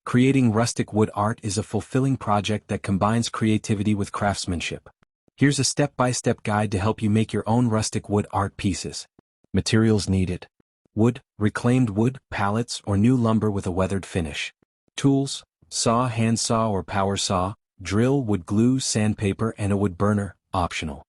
Creating rustic wood art is a fulfilling project that combines creativity with craftsmanship. Here's a step-by-step guide to help you make your own rustic wood art pieces. Materials needed: wood, reclaimed wood, pallets, or new lumber with a weathered finish. Tools: saw, handsaw or power saw, drill, wood glue, sandpaper, and a wood burner, optional.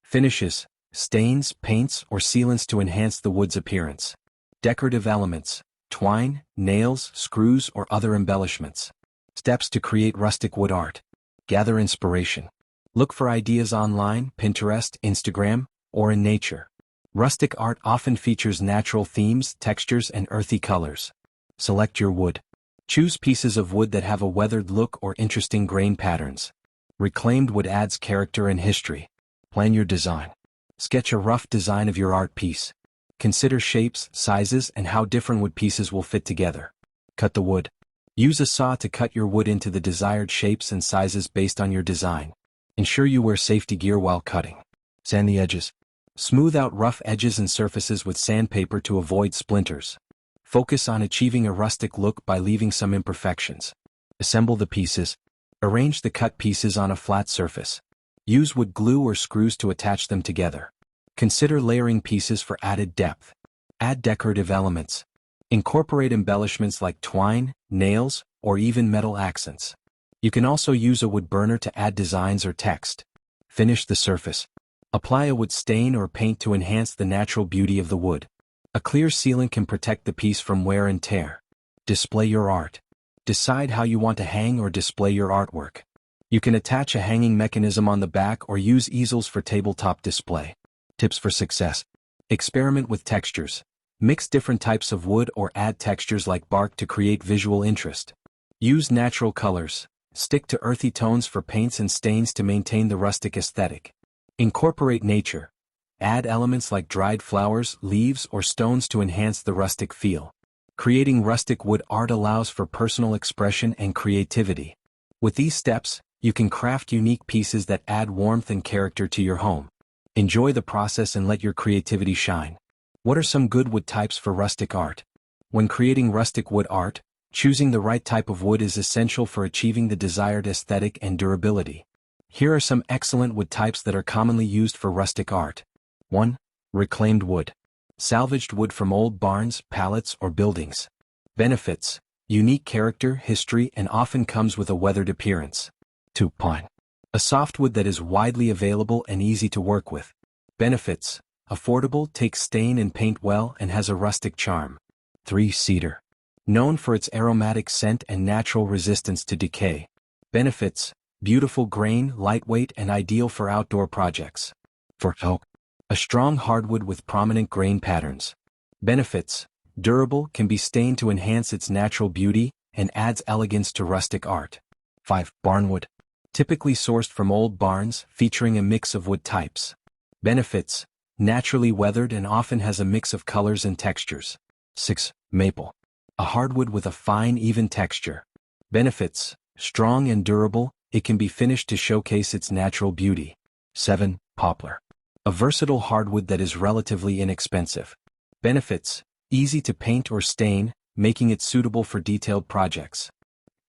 Finishes: stains, paints, or sealants to enhance the wood's appearance. Decorative elements: twine, nails, screws, or other embellishments. Steps to create rustic wood art. Gather inspiration. Look for ideas online, Pinterest, Instagram, or in nature. Rustic art often features natural themes, textures, and earthy colors. Select your wood. Choose pieces of wood that have a weathered look or interesting grain patterns. Reclaimed wood adds character and history. Plan your design. Sketch a rough design of your art piece. Consider shapes, sizes, and how different wood pieces will fit together. Cut the wood. Use a saw to cut your wood into the desired shapes and sizes based on your design. Ensure you wear safety gear while cutting. Sand the edges. Smooth out rough edges and surfaces with sandpaper to avoid splinters. Focus on achieving a rustic look by leaving some imperfections. Assemble the pieces. Arrange the cut pieces on a flat surface. Use wood glue or screws to attach them together. Consider layering pieces for added depth. Add decorative elements. Incorporate embellishments like twine, nails, or even metal accents. You can also use a wood burner to add designs or text. Finish the surface. Apply a wood stain or paint to enhance the natural beauty of the wood. A clear sealant can protect the piece from wear and tear. Display your art. Decide how you want to hang or display your artwork. You can attach a hanging mechanism on the back or use easels for tabletop display. Tips for success: experiment with textures. Mix different types of wood or add textures like bark to create visual interest. Use natural colors. Stick to earthy tones for paints and stains to maintain the rustic aesthetic. Incorporate nature. Add elements like dried flowers, leaves, or stones to enhance the rustic feel. Creating rustic wood art allows for personal expression and creativity. With these steps, you can craft unique pieces that add warmth and character to your home. Enjoy the process and let your creativity shine. What are some good wood types for rustic art? When creating rustic wood art, choosing the right type of wood is essential for achieving the desired aesthetic and durability. Here are some excellent wood types that are commonly used for rustic art. 1. Reclaimed wood. Salvaged wood from old barns, pallets, or buildings. Benefits: unique character, history, and often comes with a weathered appearance. 2. Pine. A softwood that is widely available and easy to work with. Benefits: affordable, takes stain and paint well, and has a rustic charm. 3. Cedar. Known for its aromatic scent and natural resistance to decay. Benefits: beautiful grain, lightweight, and ideal for outdoor projects. 4. Oak. A strong hardwood with prominent grain patterns. Benefits: durable, can be stained to enhance its natural beauty, and adds elegance to rustic art. 5. Barnwood. Typically sourced from old barns, featuring a mix of wood types. Benefits: naturally weathered and often has a mix of colors and textures. 6. Maple. A hardwood with a fine, even texture. Benefits: strong and durable, it can be finished to showcase its natural beauty. 7. Poplar. A versatile hardwood that is relatively inexpensive. Benefits: easy to paint or stain, making it suitable for detailed projects.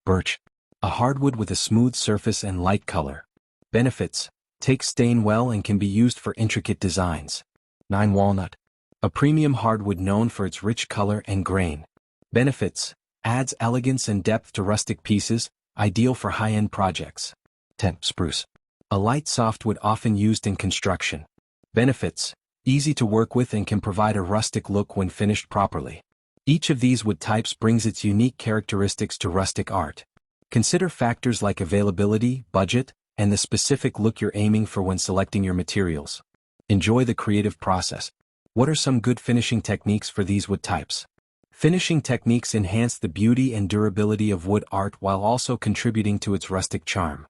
Birch. A hardwood with a smooth surface and light color. Benefits: take stain well and can be used for intricate designs. 9. Walnut. A premium hardwood known for its rich color and grain. Benefits: adds elegance and depth to rustic pieces, ideal for high-end projects. 10. Spruce. A light softwood often used in construction. Benefits: easy to work with and can provide a rustic look when finished properly. Each of these wood types brings its unique characteristics to rustic art. Consider factors like availability, budget, and the specific look you're aiming for when selecting your materials. Enjoy the creative process. What are some good finishing techniques for these wood types? Finishing techniques enhance the beauty and durability of wood art while also contributing to its rustic charm.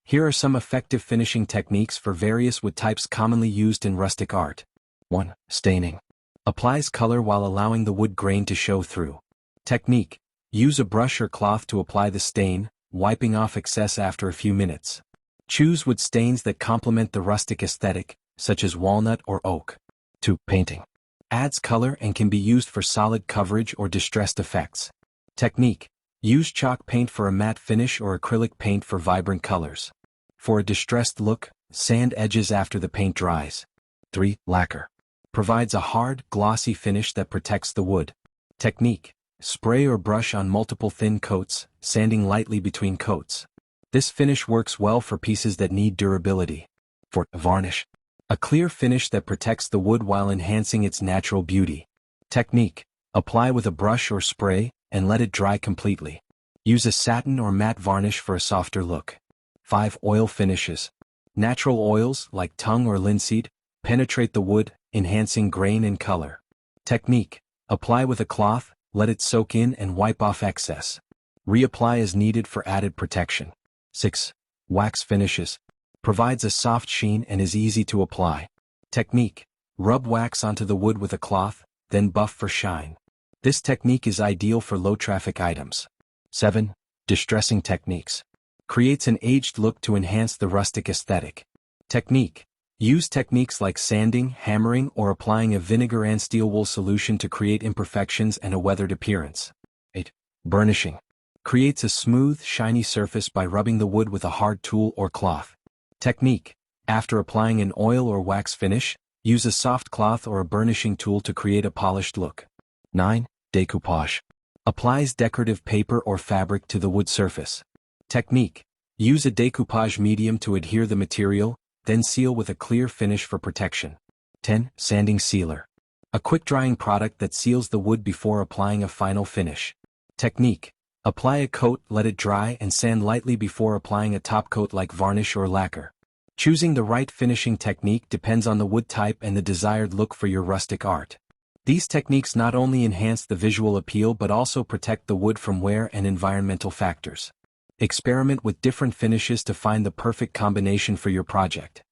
Here are some effective finishing techniques for various wood types commonly used in rustic art. 1. Staining. Applies color while allowing the wood grain to show through. Technique: use a brush or cloth to apply the stain, wiping off excess after a few minutes. Choose wood stains that complement the rustic aesthetic, such as walnut or oak. 2. Painting. Adds color and can be used for solid coverage or distressed effects. Technique: Use chalk paint for a matte finish or acrylic paint for vibrant colors. For a distressed look, sand edges after the paint dries. 3. Lacquer. Provides a hard, glossy finish that protects the wood. Technique. Spray or brush on multiple thin coats, sanding lightly between coats. This finish works well for pieces that need durability. 4. Varnish. A clear finish that protects the wood while enhancing its natural beauty. Technique. Apply with a brush or spray, and let it dry completely. Use a satin or matte varnish for a softer look. 5. Oil finishes. Natural oils, like tung or linseed, penetrate the wood, enhancing grain and color. Technique. Apply with a cloth, let it soak in and wipe off excess. Reapply as needed for added protection. 6. Wax finishes. Provides a soft sheen and is easy to apply. Technique. Rub wax onto the wood with a cloth, then buff for shine. This technique is ideal for low-traffic items. 7. Distressing techniques. Creates an aged look to enhance the rustic aesthetic. Technique. Use techniques like sanding, hammering, or applying a vinegar and steel wool solution to create imperfections and a weathered appearance. 8. Burnishing. Creates a smooth, shiny surface by rubbing the wood with a hard tool or cloth. Technique. After applying an oil or wax finish, use a soft cloth or a burnishing tool to create a polished look. 9. Decoupage. Applies decorative paper or fabric to the wood surface. Technique. Use a decoupage medium to adhere the material, then seal with a clear finish for protection. 10. Sanding sealer. A quick-drying product that seals the wood before applying a final finish. Technique. Apply a coat, let it dry, and sand lightly before applying a top coat like varnish or lacquer. Choosing the right finishing technique depends on the wood type and the desired look for your rustic art. These techniques not only enhance the visual appeal but also protect the wood from wear and environmental factors. Experiment with different finishes to find the perfect combination for your project.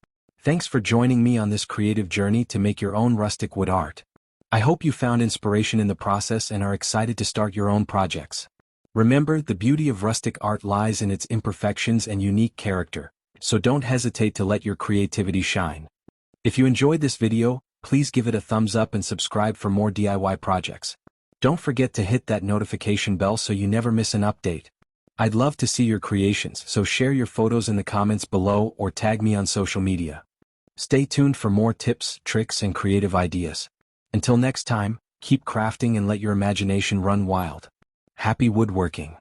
Thanks for joining me on this creative journey to make your own rustic wood art. I hope you found inspiration in the process and are excited to start your own projects. Remember, the beauty of rustic art lies in its imperfections and unique character, so don't hesitate to let your creativity shine. If you enjoyed this video, please give it a thumbs up and subscribe for more DIY projects. Don't forget to hit that notification bell so you never miss an update. I'd love to see your creations, so share your photos in the comments below or tag me on social media. Stay tuned for more tips, tricks, and creative ideas. Until next time, keep crafting and let your imagination run wild. Happy woodworking!